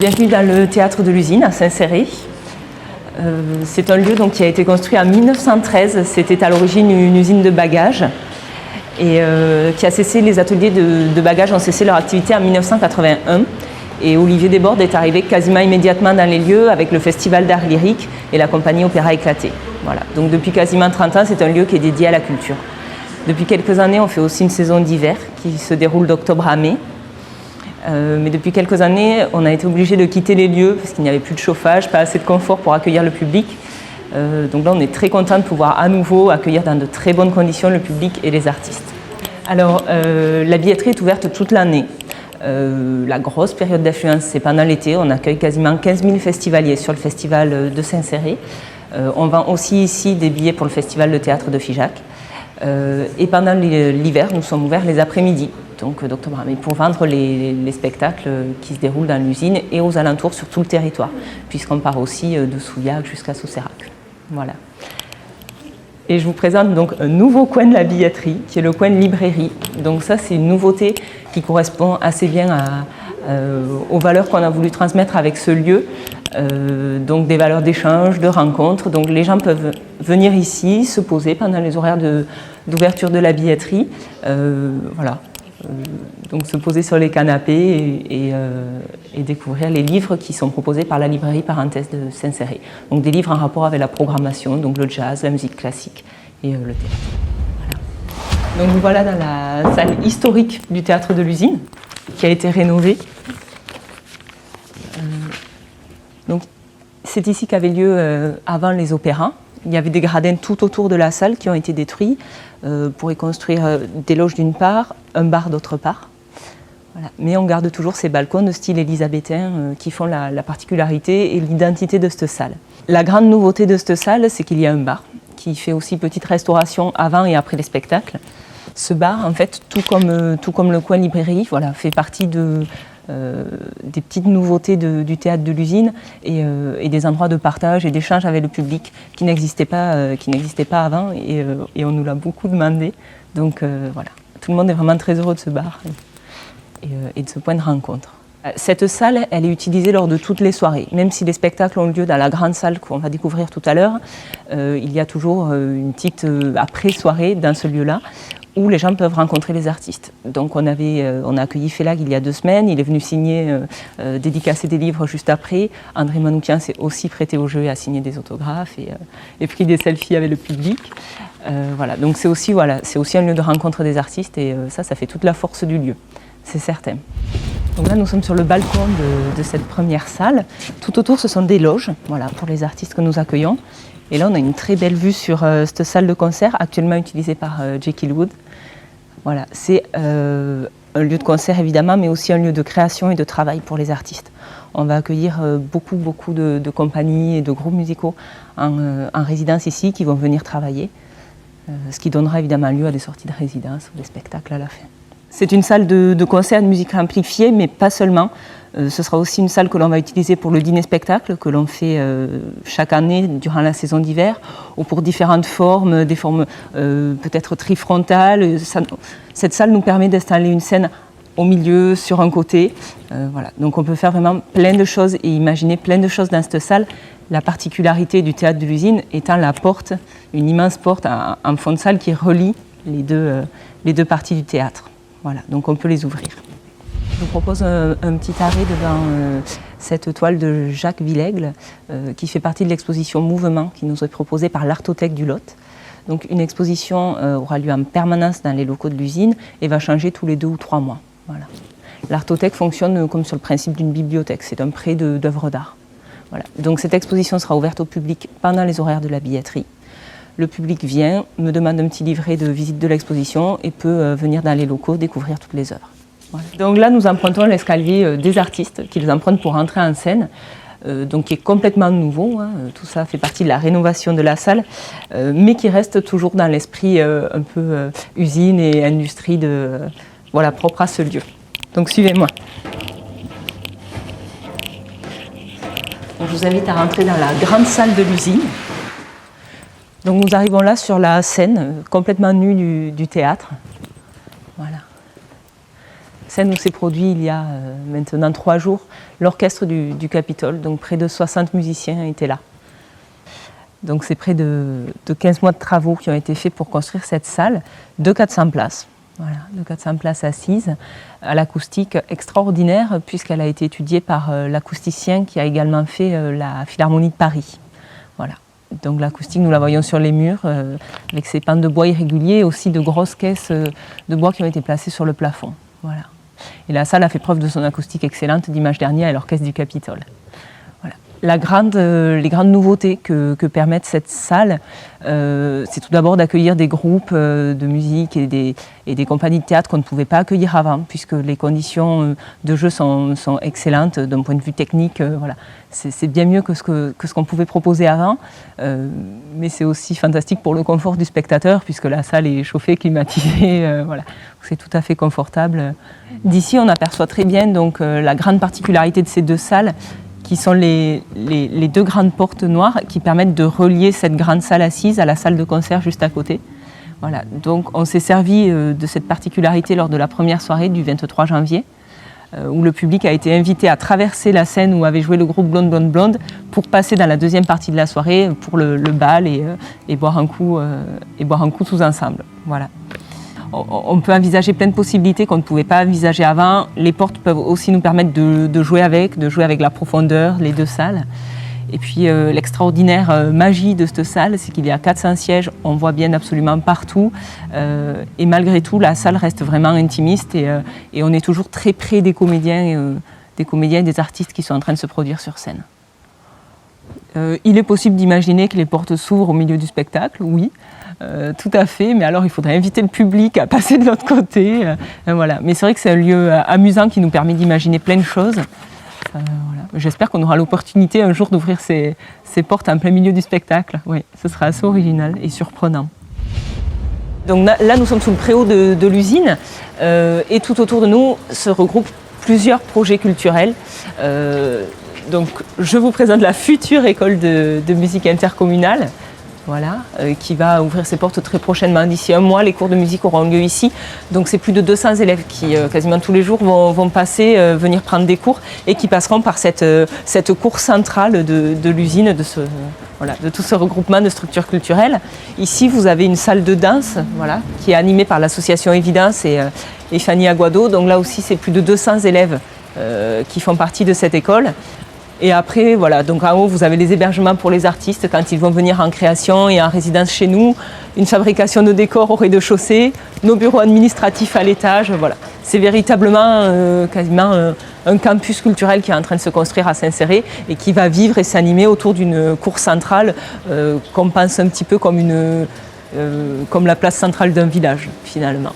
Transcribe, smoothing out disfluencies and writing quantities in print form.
Bienvenue dans le théâtre de l'usine à Saint-Céré. C'est un lieu donc, qui a été construit en 1913. C'était à l'origine une usine de bagages et qui a cessé, les ateliers de bagages ont cessé leur activité en 1981. Et Olivier Desbordes est arrivé quasiment immédiatement dans les lieux avec le festival d'art lyrique et la compagnie Opéra Éclaté. Voilà. Donc depuis quasiment 30 ans, c'est un lieu qui est dédié à la culture. Depuis quelques années, on fait aussi une saison d'hiver qui se déroule d'octobre à mai. Mais depuis quelques années, on a été obligé de quitter les lieux parce qu'il n'y avait plus de chauffage, pas assez de confort pour accueillir le public. Donc là, on est très content de pouvoir à nouveau accueillir dans de très bonnes conditions le public et les artistes. Alors, la billetterie est ouverte toute l'année. La grosse période d'affluence, c'est pendant l'été. On accueille quasiment 15 000 festivaliers sur le festival de Saint-Céré. On vend aussi ici des billets pour le festival de théâtre de Figeac. Et pendant l'hiver, nous sommes ouverts les après-midi, donc d'octobre à mai, pour vendre les spectacles qui se déroulent dans l'usine et aux alentours sur tout le territoire, puisqu'on part aussi de Souillac jusqu'à Sauceyrac. Voilà. Et je vous présente donc un nouveau coin de la billetterie, qui est le coin de librairie. Donc ça, c'est une nouveauté qui correspond assez bien aux valeurs qu'on a voulu transmettre avec ce lieu. Donc des valeurs d'échange, de rencontre. Donc les gens peuvent venir ici, se poser pendant les horaires d'ouverture de la billetterie. Voilà. Donc se poser sur les canapés et découvrir les livres qui sont proposés par la librairie Parenthèse de Saint-Céré. Donc des livres en rapport avec la programmation, donc le jazz, la musique classique et le théâtre. Voilà. Donc nous voilà dans la salle historique du théâtre de l'usine qui a été rénovée. Donc c'est ici qu'avaient lieu avant les opéras. Il y avait des gradins tout autour de la salle qui ont été détruits pour y construire des loges d'une part, un bar d'autre part. Voilà. Mais on garde toujours ces balcons de style élisabétain qui font la particularité et l'identité de cette salle. La grande nouveauté de cette salle, c'est qu'il y a un bar qui fait aussi petite restauration avant et après les spectacles. Ce bar, en fait, tout comme le coin librairie, voilà, fait partie des petites nouveautés du théâtre de l'usine et des endroits de partage et d'échange avec le public qui n'existaient pas avant et on nous l'a beaucoup demandé. Donc voilà, tout le monde est vraiment très heureux de ce bar et de ce point de rencontre. Cette salle, elle est utilisée lors de toutes les soirées. Même si les spectacles ont lieu dans la grande salle qu'on va découvrir tout à l'heure, il y a toujours une petite après-soirée dans ce lieu-là où les gens peuvent rencontrer les artistes. Donc on a accueilli Félag il y a 2 semaines, il est venu signer, dédicacer des livres juste après. André Manoukian s'est aussi prêté au jeu et a signé des autographes et pris des selfies avec le public. Voilà. Donc c'est aussi un lieu de rencontre des artistes et ça fait toute la force du lieu, c'est certain. Donc là nous sommes sur le balcon de cette première salle. Tout autour ce sont des loges, voilà, pour les artistes que nous accueillons. Et là on a une très belle vue sur cette salle de concert actuellement utilisée par Jekyll Wood. Voilà, c'est un lieu de concert évidemment, mais aussi un lieu de création et de travail pour les artistes. On va accueillir beaucoup de compagnies et de groupes musicaux en résidence ici qui vont venir travailler, ce qui donnera évidemment lieu à des sorties de résidence ou des spectacles à la fin. C'est une salle de concert de musique amplifiée, mais pas seulement. Ce sera aussi une salle que l'on va utiliser pour le dîner-spectacle que l'on fait chaque année durant la saison d'hiver ou pour différentes formes, des formes peut-être trifrontales. Cette salle nous permet d'installer une scène au milieu, sur un côté. Voilà. Donc on peut faire vraiment plein de choses et imaginer plein de choses dans cette salle. La particularité du théâtre de l'usine étant la porte, une immense porte en fond de salle qui relie les deux parties du théâtre. Voilà. Donc on peut les ouvrir. Je vous propose un petit arrêt devant cette toile de Jacques Villègle qui fait partie de l'exposition Mouvement qui nous est proposée par l'Artothèque du Lot. Donc une exposition aura lieu en permanence dans les locaux de l'usine et va changer tous les 2 ou 3 mois. Voilà. L'Artothèque fonctionne comme sur le principe d'une bibliothèque, c'est un prêt d'œuvres d'art. Voilà. Donc cette exposition sera ouverte au public pendant les horaires de la billetterie. Le public vient, me demande un petit livret de visite de l'exposition et peut venir dans les locaux découvrir toutes les œuvres. Voilà. Donc là, nous empruntons l'escalier des artistes qu'ils empruntent pour entrer en scène, donc qui est complètement nouveau. Hein. Tout ça fait partie de la rénovation de la salle, mais qui reste toujours dans l'esprit un peu usine et industrie propre à ce lieu. Donc suivez-moi. Donc, je vous invite à rentrer dans la grande salle de l'usine. Donc nous arrivons là sur la scène complètement nue du théâtre. Voilà. scène où s'est produit il y a maintenant 3 jours l'orchestre du Capitole. Donc près de 60 musiciens étaient là. Donc c'est près de 15 mois de travaux qui ont été faits pour construire cette salle de 400 places. Voilà, de 400 places assises, à l'acoustique extraordinaire, puisqu'elle a été étudiée par l'acousticien qui a également fait la Philharmonie de Paris. Voilà. Donc l'acoustique, nous la voyons sur les murs, avec ses pans de bois irréguliers, et aussi de grosses caisses de bois qui ont été placées sur le plafond. Voilà. Et la salle a fait preuve de son acoustique excellente dimanche dernier à l'orchestre du Capitole. Les grandes nouveautés que permet cette salle, c'est tout d'abord d'accueillir des groupes de musique et des compagnies de théâtre qu'on ne pouvait pas accueillir avant, puisque les conditions de jeu sont excellentes d'un point de vue technique. Voilà. C'est bien mieux que ce qu'on pouvait proposer avant, mais c'est aussi fantastique pour le confort du spectateur, puisque la salle est chauffée, climatisée. Voilà. C'est tout à fait confortable. D'ici, on aperçoit très bien donc, la grande particularité de ces deux salles, qui sont les deux grandes portes noires qui permettent de relier cette grande salle assise à la salle de concert juste à côté. Voilà. Donc on s'est servi de cette particularité lors de la première soirée du 23 janvier, où le public a été invité à traverser la scène où avait joué le groupe Blonde Blonde Blonde pour passer dans la deuxième partie de la soirée pour le bal et boire un coup tous ensemble. Voilà. On peut envisager plein de possibilités qu'on ne pouvait pas envisager avant. Les portes peuvent aussi nous permettre de jouer avec la profondeur, les deux salles. Et puis l'extraordinaire magie de cette salle, c'est qu'il y a 400 sièges, on voit bien absolument partout. Et malgré tout, la salle reste vraiment intimiste et on est toujours très près des comédiens et des artistes qui sont en train de se produire sur scène. Il est possible d'imaginer que les portes s'ouvrent au milieu du spectacle, oui. Tout à fait, mais alors il faudrait inviter le public à passer de l'autre côté. Voilà. Mais c'est vrai que c'est un lieu amusant qui nous permet d'imaginer plein de choses. Voilà. J'espère qu'on aura l'opportunité un jour d'ouvrir ces portes en plein milieu du spectacle. Oui, ce sera assez original et surprenant. Donc là, nous sommes sous le préau de l'usine et tout autour de nous se regroupent plusieurs projets culturels. Donc je vous présente la future école de musique intercommunale. Voilà, qui va ouvrir ses portes très prochainement. D'ici un mois, les cours de musique auront lieu ici. Donc c'est plus de 200 élèves qui, quasiment tous les jours, vont passer, venir prendre des cours et qui passeront par cette cour centrale de l'usine, de tout ce regroupement de structures culturelles. Ici, vous avez une salle de danse voilà, qui est animée par l'association Évidence et Fanny Aguado. Donc là aussi, c'est plus de 200 élèves qui font partie de cette école. Et après, voilà, donc en haut, vous avez les hébergements pour les artistes quand ils vont venir en création et en résidence chez nous, une fabrication de décors au rez-de-chaussée, nos bureaux administratifs à l'étage, voilà. C'est véritablement quasiment un campus culturel qui est en train de se construire à Saint-Céré et qui va vivre et s'animer autour d'une cour centrale qu'on pense un petit peu comme la place centrale d'un village, finalement.